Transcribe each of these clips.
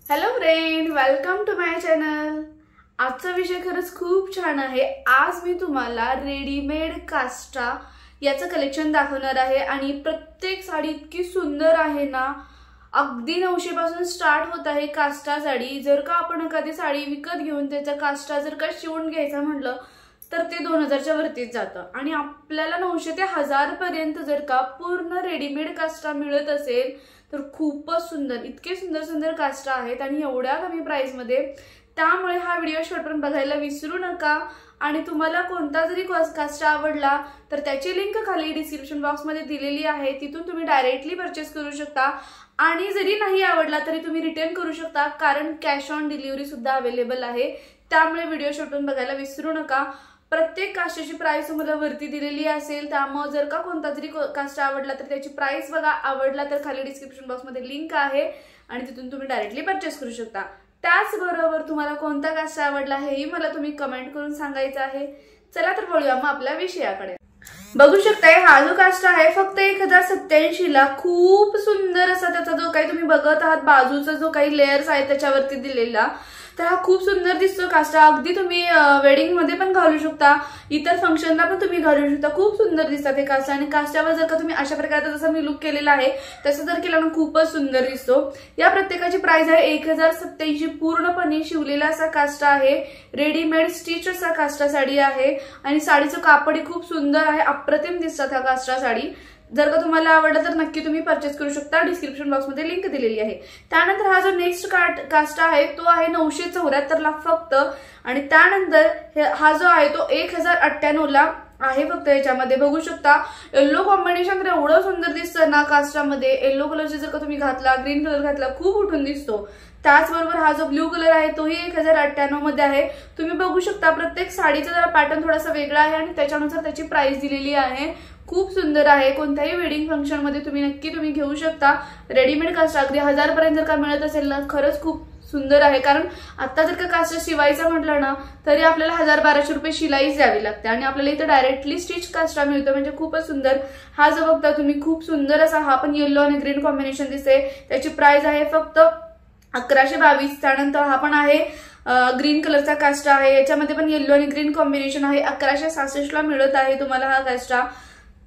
Hello friend, welcome to my channel. आजचा विषय खरंच खूप छान आहे। आज मी तुम्हाला रेडीमेड काष्टा याचं कलेक्शन दाखवणार आहे आणि प्रत्येक साडी इतकी सुंदर आहे ना, अगदी 900 पासून स्टार्ट होत आहे काष्टा साडी। जर का आपण एखादी साडी विकत घेऊन त्याचा काष्टा जर का शिवून घ्यायचा म्हटलं तर ते 2000 च्या वरतीच जातं आणि आपल्याला 900 ते 1000 पर्यंत जर का पूर्ण रेडीमेड काष्टा मिळत असेल तर खूपच सुंदर, इतके सुंदर सुंदर काष्टा आहेत आणि एवढ्या कमी प्राइस मध्ये। त्यामुळे हा व्हिडिओ शेवटपर्यंत बघायला विसरू नका आणि तुम्हाला कोणता जरी काष्टा आवडला तर त्याची लिंक खाली डिस्क्रिप्शन बॉक्स मध्ये दिलेली आहे, तिथून तुम्ही डायरेक्टली परचेस करू शकता आणि जरी नाही आवडला तरी तुम्ही रिटर्न करू शकता, कारण कॅश ऑन डिलिव्हरी सुद्धा अवेलेबल आहे। त्यामुळे व्हिडिओ शेवटपर्यंत बघायला विसरू नका। प्रत्येक काष्टाची प्राइस तुम्हाला वरती दिलेली असेल, त्यामुळे जर का कोणता जरी काष्टा आवडला तर त्याची प्राइस बघा, आवडला तर खाली डिस्क्रिप्शन बॉक्स मध्ये लिंक आहे आणि तिथून तुम्ही डायरेक्टली परचेस करू शकता। त्याचबरोबर तुम्हाला कोणता काष्टा आवडला हेही मला तुम्ही कमेंट करून सांगायचं आहे। चला तर वळूया मग आपल्या विषयाकडे। बघू शकताय हा जो काष्टा आहे फक्त 1087 ला खूप सुंदर असा त्याचा जो काही तुम्ही बघत आहात बाजूचा जो काही लेयर्स आहे त्याच्यावरती दिलेला, तर हा खूप सुंदर दिसतो काष्टा। अगदी तुम्ही वेडिंग मध्ये पण घालू शकता, इतर फंक्शनला पण तुम्ही घालू शकता। खूप सुंदर दिसतात हे काष्टा आणि काष्टावर जर का तुम्ही अशा प्रकारचा जसा मी लुक केलेला आहे तसं जर केला ना खूपच सुंदर दिसतो। या प्रत्येकाची प्राइस आहे 1087, पूर्णपणे शिवलेला असा काष्टा आहे, रेडीमेड स्टिच असा काष्टा साडी आहे आणि साडीचं कापड खूप सुंदर आहे, अप्रतिम दिसतात हा काष्टा साडी। जर का तुम्हाला आवडलं तर नक्की तुम्ही परचेस करू शकता, डिस्क्रिप्शन बॉक्स मध्ये लिंक दिलेली आहे। त्यानंतर हा जो नेक्स्ट काष्टा आहे तो आहे 974 ला फक्त, आणि त्यानंतर हा जो आहे तो 1098 ला आहे फक्त। याच्यामध्ये बघू शकता येलो कॉम्बिनेशन तर एवढं सुंदर दिसतं ना काष्टामध्ये। येलो कलरचे जर का तुम्ही घातला, ग्रीन कलर घातला, खूप उठून दिसतो। त्याचबरोबर हा जो ब्ल्यू कलर आहे तोही 1098 मध्ये आहे। तुम्ही बघू शकता प्रत्येक साडीचा जरा पॅटर्न थोडासा वेगळा आहे आणि त्याच्यानुसार त्याची प्राइस दिलेली आहे। खूप सुंदर आहे, कोणत्याही वेडिंग फंक्शन मध्ये तुम्ही घेऊ शकता। रेडीमेड काष्टा अगदी 1000 पर्यंत जर का मिळत असेल ना, खरंच खूप सुंदर आहे। कारण आता जर का काष्टा शिवायचा म्हटलं ना तरी आपल्याला 1000-1200 रुपये शिलाई द्यावी लागते आणि आपल्याला इथे डायरेक्टली स्टिच काष्टा मिळतो, म्हणजे खूपच सुंदर। हा जो बघता तुम्ही खूप सुंदर असा, हा पण येलो आणि ग्रीन कॉम्बिनेशन दिसते, त्याची प्राइस आहे फक्त 1122। त्यानंतर हा पण आहे ग्रीन कलरचा काष्टा आहे, याच्यामध्ये पण येलो आणि ग्रीन कॉम्बिनेशन आहे, 1166 ला मिळत आहे तुम्हाला हा काष्टा।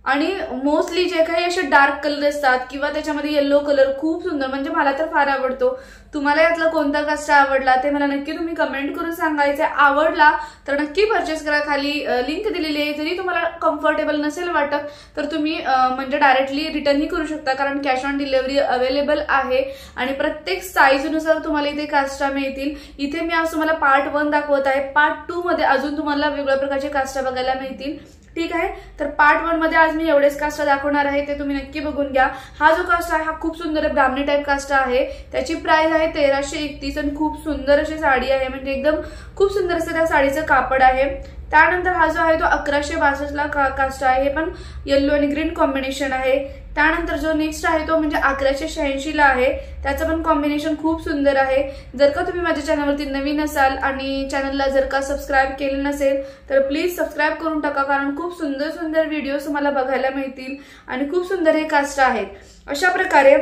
आणि मोस्टली जे काही असे डार्क कलर असतात किंवा त्याच्यामध्ये येलो कलर खूप सुंदर, म्हणजे मला तर फार आवडतो। तुम्हाला यातला कोणता काष्टा आवडला ते मला नक्की तुम्ही कमेंट करून सांगायचे। आवडला तर नक्की परचेस करा, खाली लिंक दिलेली आहे। जरी तुम्हाला कम्फर्टेबल नसेल वाटत तर तुम्ही म्हणजे डायरेक्टली रिटर्नही करू शकता, कारण कॅश ऑन डिलिव्हरी अवेलेबल आहे आणि प्रत्येक साईजनुसार तुम्हाला इथे काष्टा मिळतील। इथे मी आज तुम्हाला पार्ट 1 दाखवत आहे, पार्ट 2 मध्ये अजून तुम्हाला वेगवेगळ्या प्रकारचे काष्टा बघायला मिळतील, ठीक आहे। तर पार्ट 1 मध्ये आज मी एवढेच काष्टा दाखवणार आहे, ते तुम्ही नक्की बघून घ्या। हा जो काष्टा आहे हा खूप सुंदर ब्राह्मणी टाइप काष्टा आहे, त्याची प्राइस आहे 1331 आणि खूप सुंदर अशी साडी आहे, म्हणजे एकदम खूप सुंदर असं त्या साडीचं कापड आहे। त्यानंतर हा जो आहे तो 1162 ला काष्टा आहे, हे पण येलो आणि ग्रीन कॉम्बिनेशन आहे। त्यानंतर जो नेक्स्ट आहे तो म्हणजे 1186 ला आहे, त्याचं पण कॉम्बिनेशन खूप सुंदर आहे। जर का तुम्ही माझ्या चॅनलवरती नवीन असाल आणि चॅनलला जर का सबस्क्राईब केलं नसेल तर प्लीज सबस्क्राईब करून टाका, कारण खूप सुंदर सुंदर व्हिडिओ तुम्हाला बघायला मिळतील आणि खूप सुंदर हे काष्टा आहेत। अशा प्रकारे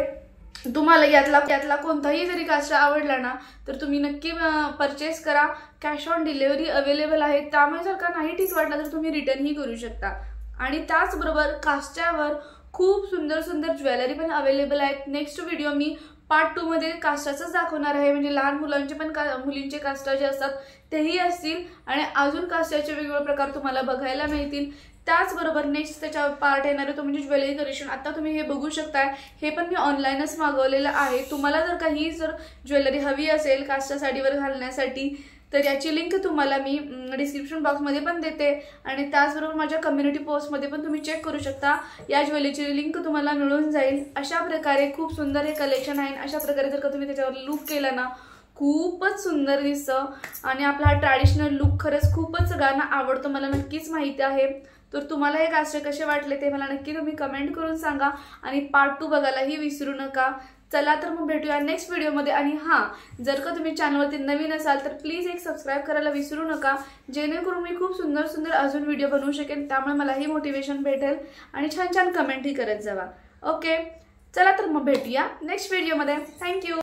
तुम्हाला यातला कोणताही जरी काष्टा आवडला ना तर तुम्ही नक्की परचेस करा, कॅश ऑन डिलिव्हरी अवेलेबल आहे। त्यामुळे जर का नाही ठीक वाटला तर तुम्ही रिटर्नही करू शकता। आणि त्याचबरोबर काष्टावर खूप सुंदर सुंदर ज्वेलरी पण अवेलेबल आहेत। नेक्स्ट व्हिडिओ मी पार्ट 2 मध्ये काष्टाच दाखवणार आहे, म्हणजे लहान मुलांचे पण मुलींचे काष्टा जे असतात तेही असतील आणि अजून काष्टाचे वेगवेगळे प्रकार तुम्हाला बघायला मिळतील। त्याचबरोबर नेक्स्ट त्याचा पार्ट येणार आहे तो म्हणजे ज्वेलरी कलेक्शन। आता तुम्ही हे बघू शकताय, हे पण मी ऑनलाईनच मागवलेलं आहे। तुम्हाला जर काही ज्वेलरी हवी असेल काष्टा साडीवर घालण्यासाठी तर याची लिंक तुम्हाला मी डिस्क्रिप्शन बॉक्स मध्ये पण देते आणि त्याचबरोबर माझ्या कम्युनिटी पोस्ट मध्ये पण तुम्ही चेक करू शकता, या ज्वेलरीची लिंक तुम्हाला मिळून जाईल। अशा प्रकारे खूप सुंदर हे कलेक्शन आहे। अशा प्रकारे जर का तुम्ही त्याच्यावर लुक केला ना खूपच सुंदर दिसतं आणि आपला हा ट्रॅडिशनल लुक खरंच खूपच सगळ्यांना आवडतो, मला नक्कीच माहिती आहे। तर तुम्हाला हे काष्टे कसे वाटले ते मला नक्की तुम्ही कमेंट करून सांगा आणि पार्ट 2 बघायलाही विसरू नका। चला तर मग भेटूया नेक्स्ट व्हिडिओमध्ये। आणि हां, जर का तुम्ही चॅनलवरती नवीन असाल तर प्लीज एक सबस्क्राईब करायला विसरू नका, जेणेकरून मी खूप सुंदर सुंदर अजून व्हिडिओ बनवू शकेन, त्यामुळे मलाही मोटिवेशन भेटेल आणि छान छान कमेंटही करत जावा। ओके, चला तर मग भेटूया नेक्स्ट व्हिडिओमध्ये। थँक्यू।